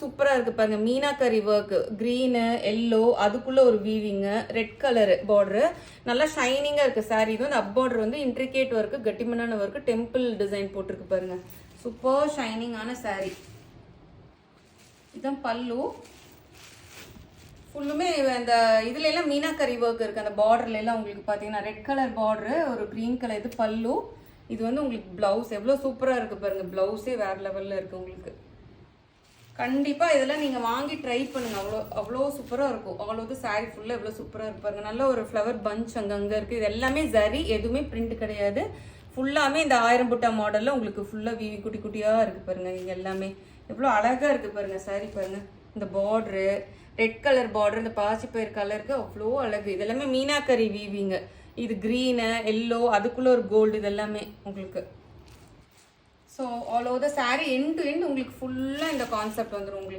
சூப்பரா இருக்கு பாருங்க. மீனாக்கரி ஒர்க், கிரீனு எல்லோ, அதுக்குள்ள ஒரு வீவிங்கு, ரெட் கலர் பார்டர், நல்லா ஷைனிங்கா இருக்கு சாரி. இது வந்து அப் பார்டர் வந்து இன்ட்ரிகேட் ஒர்க், கட்டிமனான ஒர்க், டெம்பிள் டிசைன் போட்டிருக்கு பாருங்க. சூப்பர் ஷைனிங்கான சாரி. இதுதான் பல்லு. ஃபுல்லுமே அந்த இதுல எல்லாம் மீனாக்கரி ஒர்க் இருக்கு. அந்த பார்டர்ல எல்லாம் உங்களுக்கு பாத்தீங்கன்னா ரெட் கலர் பார்டர், ஒரு கிரீன் கலர் இது பல்லு. இது வந்து உங்களுக்கு பிளவுஸ் எவ்வளவு சூப்பரா இருக்கு பாருங்க. பிளவுஸே வேற லெவல்ல இருக்கு உங்களுக்கு. கண்டிப்பா இதெல்லாம் நீங்க வாங்கி ட்ரை பண்ணுங்க. அவ்வளோ சூப்பரா இருக்கும். அவ்வளவு சாரி ஃபுல்லா எவ்வளவு சூப்பரா இருப்பாருங்க. நல்ல ஒரு ஃப்ளவர் பஞ்ச் அங்கங்க இருக்கு. இது எல்லாமே ஜரி, எதுவுமே பிரிண்ட் கிடையாது. ஃபுல்லாமே இந்த 1000 புட்டா மாடல்ல உங்களுக்கு ஃபுல்லா வீவி குட்டி குட்டியா இருக்கு பாருங்க. இங்க எல்லாமே எவ்வளவு அழகா இருக்கு பாருங்க. சாரி பாருங்க. இந்த பார்டரு ரெட் கலர் பார்டர், இந்த பாசிப்பயிர் கலருக்கு அவ்வளோ அழகு. இது எல்லாமே மீனாக்கரி வீவிங்க. இது கிரீனு எல்லோ, அதுக்குள்ள ஒரு கோல்டு, இது எல்லாமே உங்களுக்கு. So all over the sorry end to end உங்களுக்கு ஃபுல்லாக இந்த கான்செப்ட் வந்துடும் உங்களுக்கு.